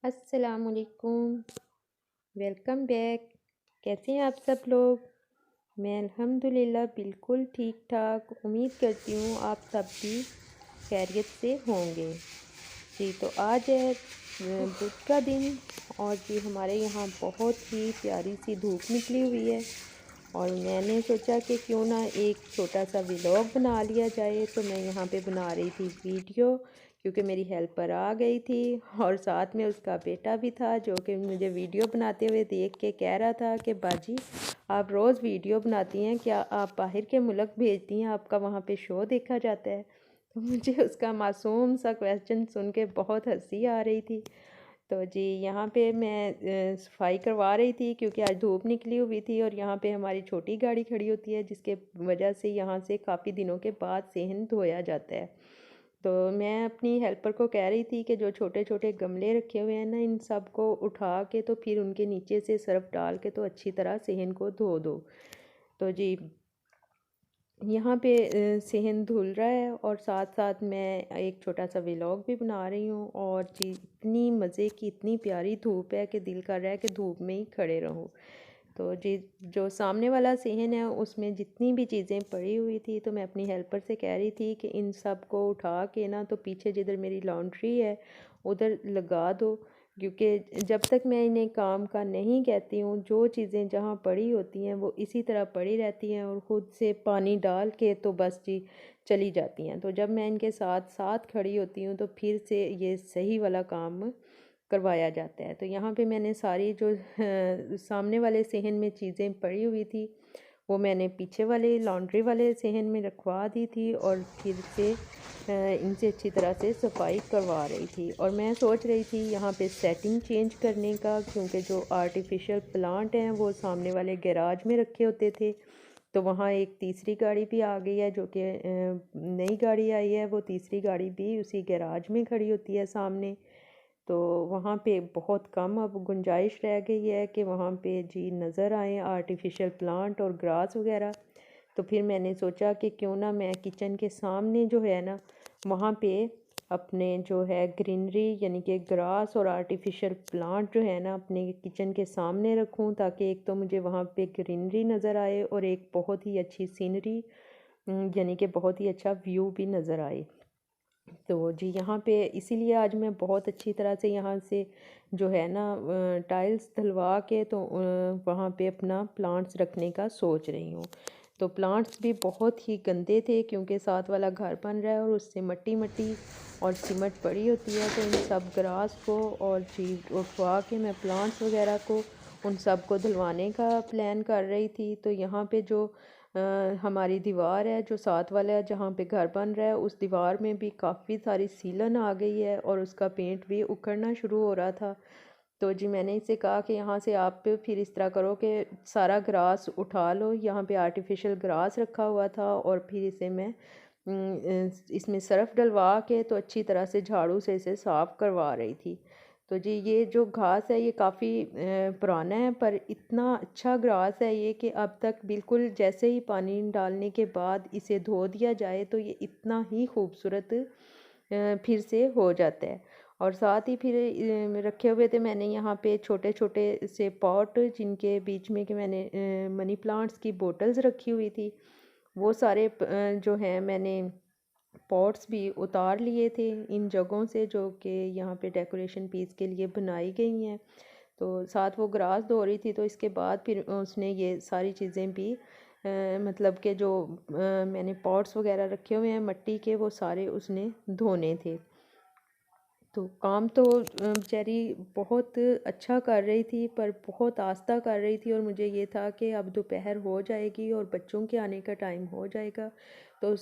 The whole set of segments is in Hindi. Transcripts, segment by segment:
अस्सलामुअलैकुम। Welcome back. कैसे हैं आप सब लोग? मैं अल्हम्दुलिल्लाह बिल्कुल ठीक ठाक। उम्मीद करती हूँ आप सब भी खैरियत से होंगे। जी तो आज है बुध का दिन और जी हमारे यहाँ बहुत ही प्यारी सी धूप निकली हुई है और मैंने सोचा कि क्यों ना एक छोटा सा व्लॉग बना लिया जाए। तो मैं यहाँ पे बना रही थी वीडियो क्योंकि मेरी हेल्पर आ गई थी और साथ में उसका बेटा भी था जो कि मुझे वीडियो बनाते हुए देख के कह रहा था कि बाजी आप रोज़ वीडियो बनाती हैं, क्या आप बाहर के मुल्क भेजती हैं? आपका वहाँ पे शो देखा जाता है? तो मुझे उसका मासूम सा क्वेश्चन सुन के बहुत हंसी आ रही थी। तो जी यहाँ पे मैं सफाई करवा रही थी क्योंकि आज धूप निकली हुई थी और यहाँ पे हमारी छोटी गाड़ी खड़ी होती है जिसके वजह से यहाँ से काफ़ी दिनों के बाद सेहन धोया जाता है। तो मैं अपनी हेल्पर को कह रही थी कि जो छोटे छोटे गमले रखे हुए हैं ना, इन सब को उठा के तो फिर उनके नीचे से सर्फ डाल के तो अच्छी तरह सेहन को धो दो। तो जी यहाँ पे सेहन धुल रहा है और साथ साथ मैं एक छोटा सा व्लॉग भी बना रही हूँ। और जी इतनी मज़े की इतनी प्यारी धूप है कि दिल कर रहा है कि धूप में ही खड़े रहो। तो जी जो सामने वाला सेहन है उसमें जितनी भी चीज़ें पड़ी हुई थी तो मैं अपनी हेल्पर से कह रही थी कि इन सब को उठा के ना तो पीछे जिधर मेरी लॉन्ड्री है उधर लगा दो, क्योंकि जब तक मैं इन्हें काम का नहीं कहती हूँ जो चीज़ें जहाँ पड़ी होती हैं वो इसी तरह पड़ी रहती हैं और ख़ुद से पानी डाल के तो बस जी चली जाती हैं। तो जब मैं इनके साथ साथ खड़ी होती हूँ तो फिर से ये सही वाला काम करवाया जाता है। तो यहाँ पे मैंने सारी जो सामने वाले सेहन में चीज़ें पड़ी हुई थी वो मैंने पीछे वाले लॉन्ड्री वाले सेहन में रखवा दी थी और फिर से इनसे अच्छी तरह से सफाई करवा रही थी। और मैं सोच रही थी यहाँ पे सेटिंग चेंज करने का, क्योंकि जो आर्टिफिशियल प्लांट हैं वो सामने वाले गैराज में रखे होते थे। तो वहाँ एक तीसरी गाड़ी भी आ गई है जो कि नई गाड़ी आई है, वो तीसरी गाड़ी भी उसी गैराज में खड़ी होती है सामने। तो वहाँ पे बहुत कम अब गुंजाइश रह गई है कि वहाँ पे जी नज़र आए आर्टिफिशियल प्लांट और ग्रास वगैरह। तो फिर मैंने सोचा कि क्यों ना मैं किचन के सामने जो है ना वहाँ पे अपने जो है ग्रीनरी यानी कि ग्रास और आर्टिफिशियल प्लांट जो है ना अपने किचन के सामने रखूँ, ताकि एक तो मुझे वहाँ पे ग्रीनरी नज़र आए और एक बहुत ही अच्छी सीनरी यानी कि बहुत ही अच्छा व्यू भी नज़र आए। तो जी यहाँ पे इसीलिए आज मैं बहुत अच्छी तरह से यहाँ से जो है ना टाइल्स धलवा के तो वहाँ पे अपना प्लांट्स रखने का सोच रही हूँ। तो प्लांट्स भी बहुत ही गंदे थे क्योंकि साथ वाला घर बन रहा है और उससे मट्टी मट्टी और सीमट पड़ी होती है। तो इन सब ग्रास को और जी उठवा के मैं प्लांट्स वगैरह को उन सब को धुलवाने का प्लान कर रही थी। तो यहाँ पे जो हमारी दीवार है जो साथ वाला है जहाँ पे घर बन रहा है उस दीवार में भी काफ़ी सारी सीलन आ गई है और उसका पेंट भी उखड़ना शुरू हो रहा था। तो जी मैंने इससे कहा कि यहाँ से आप फिर इस तरह करो कि सारा ग्रास उठा लो, यहाँ पे आर्टिफिशियल ग्रास रखा हुआ था और फिर इसे मैं इसमें सर्फ डलवा के तो अच्छी तरह से झाड़ू से इसे साफ़ करवा रही थी। तो जी ये जो घास है ये काफ़ी पुराना है पर इतना अच्छा घास है ये कि अब तक बिल्कुल जैसे ही पानी डालने के बाद इसे धो दिया जाए तो ये इतना ही खूबसूरत फिर से हो जाता है। और साथ ही फिर रखे हुए थे मैंने यहाँ पे छोटे छोटे से पॉट जिनके बीच में कि मैंने मनी प्लांट्स की बोटल्स रखी हुई थी। वो सारे जो हैं मैंने पॉट्स भी उतार लिए थे इन जगहों से जो कि यहाँ पे डेकोरेशन पीस के लिए बनाई गई हैं। तो साथ वो ग्रास धो रही थी तो इसके बाद फिर उसने ये सारी चीज़ें भी मतलब कि जो मैंने पॉट्स वगैरह रखे हुए हैं मट्टी के वो सारे उसने धोने थे। तो काम तो बेचारी बहुत अच्छा कर रही थी पर बहुत आस्ता कर रही थी और मुझे ये था कि अब दोपहर हो जाएगी और बच्चों के आने का टाइम हो जाएगा। तो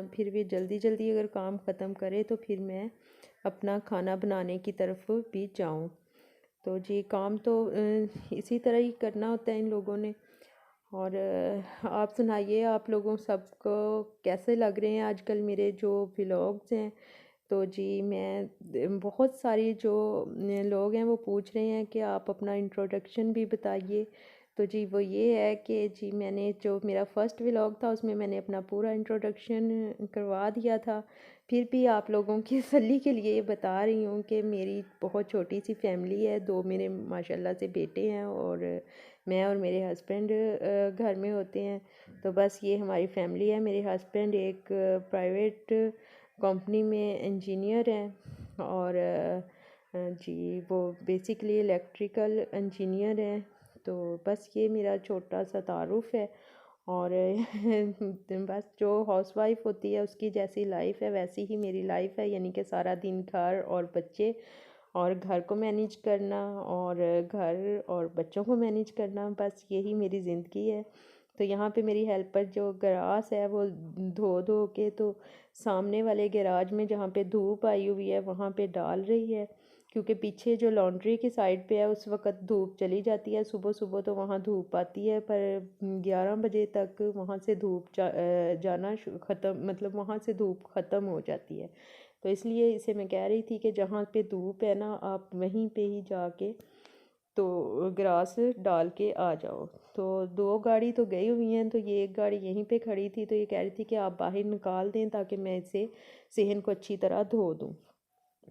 फिर भी जल्दी जल्दी अगर काम ख़त्म करे तो फिर मैं अपना खाना बनाने की तरफ भी जाऊं। तो जी काम तो इसी तरह ही करना होता है इन लोगों ने। और आप सुनाइए आप लोगों सबको कैसे लग रहे हैं आजकल मेरे जो व्लॉग्स हैं। तो जी मैं बहुत सारी जो लोग हैं वो पूछ रहे हैं कि आप अपना इंट्रोडक्शन भी बताइए। तो जी वो ये है कि जी मैंने जो मेरा फ़र्स्ट व्लॉग था उसमें मैंने अपना पूरा इंट्रोडक्शन करवा दिया था। फिर भी आप लोगों की तसल्ली के लिए बता रही हूँ कि मेरी बहुत छोटी सी फैमिली है। 2 मेरे माशाल्लाह से बेटे हैं और मैं और मेरे हस्बैंड घर में होते हैं। तो बस ये हमारी फैमिली है। मेरे हस्बैंड एक प्राइवेट कंपनी में इंजीनियर हैं और जी वो बेसिकली इलेक्ट्रिकल इंजीनियर हैं। तो बस ये मेरा छोटा सा तारुफ़ है और बस जो हाउसवाइफ़ होती है उसकी जैसी लाइफ है वैसी ही मेरी लाइफ है, यानी कि सारा दिन घर और बच्चे और घर को मैनेज करना और घर और बच्चों को मैनेज करना, बस यही मेरी ज़िंदगी है। तो यहाँ पे मेरी हेल्पर जो ग्रास है वो धो धो के तो सामने वाले गैराज में जहाँ पे धूप आई हुई है वहाँ पे डाल रही है, क्योंकि पीछे जो लॉन्ड्री की साइड पे है उस वक़्त धूप चली जाती है। सुबह सुबह तो वहाँ धूप आती है पर 11 बजे तक वहाँ से धूप जाना ख़त्म, मतलब वहाँ से धूप ख़त्म हो जाती है। तो इसलिए इसे मैं कह रही थी कि जहाँ पे धूप है ना आप वहीं पे ही जाके तो ग्रास डाल के आ जाओ। तो 2 गाड़ी तो गई हुई हैं, तो ये एक गाड़ी यहीं पे खड़ी थी, तो ये कह रही थी कि आप बाहर निकाल दें ताकि मैं इसे सेहन को अच्छी तरह धो दूँ।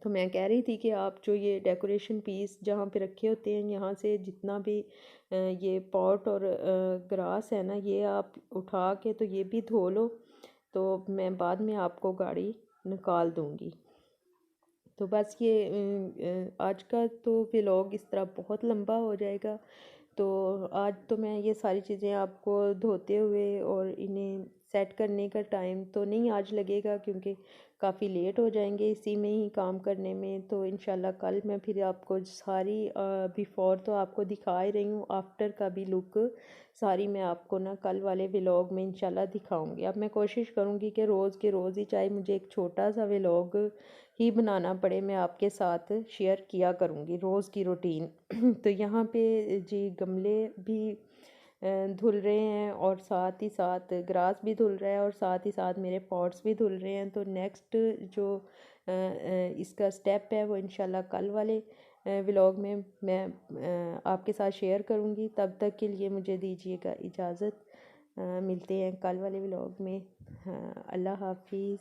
तो मैं कह रही थी कि आप जो ये डेकोरेशन पीस जहाँ पे रखे होते हैं यहाँ से जितना भी ये पॉट और ग्रास है ना ये आप उठा के तो ये भी धो लो, तो मैं बाद में आपको गाड़ी निकाल दूँगी। तो बस ये आज का तो व्लॉग इस तरह बहुत लंबा हो जाएगा। तो आज तो मैं ये सारी चीज़ें आपको धोते हुए और इन्हें सेट करने का टाइम तो नहीं आज लगेगा, क्योंकि काफ़ी लेट हो जाएंगे इसी में ही काम करने में। तो इंशाल्लाह कल मैं फिर आपको सारी बिफ़ोर तो आपको दिखा ही रही हूँ, आफ्टर का भी लुक सारी मैं आपको ना कल वाले व्लॉग में इंशाल्लाह दिखाऊंगी। अब मैं कोशिश करूँगी कि रोज़ के रोज़ ही चाहे मुझे एक छोटा सा व्लॉग ही बनाना पड़े, मैं आपके साथ शेयर किया करूँगी रोज़ की रूटीन। तो यहाँ पे जी गमले भी धुल रहे हैं और साथ ही साथ ग्रास भी धुल रहा है और साथ ही साथ मेरे पॉट्स भी धुल रहे हैं। तो नेक्स्ट जो इसका स्टेप है वो इंशाल्लाह कल वाले व्लॉग में मैं आपके साथ शेयर करूँगी। तब तक के लिए मुझे दीजिएगा इजाज़त। मिलते हैं कल वाले व्लॉग में। अल्लाह हाफिज़।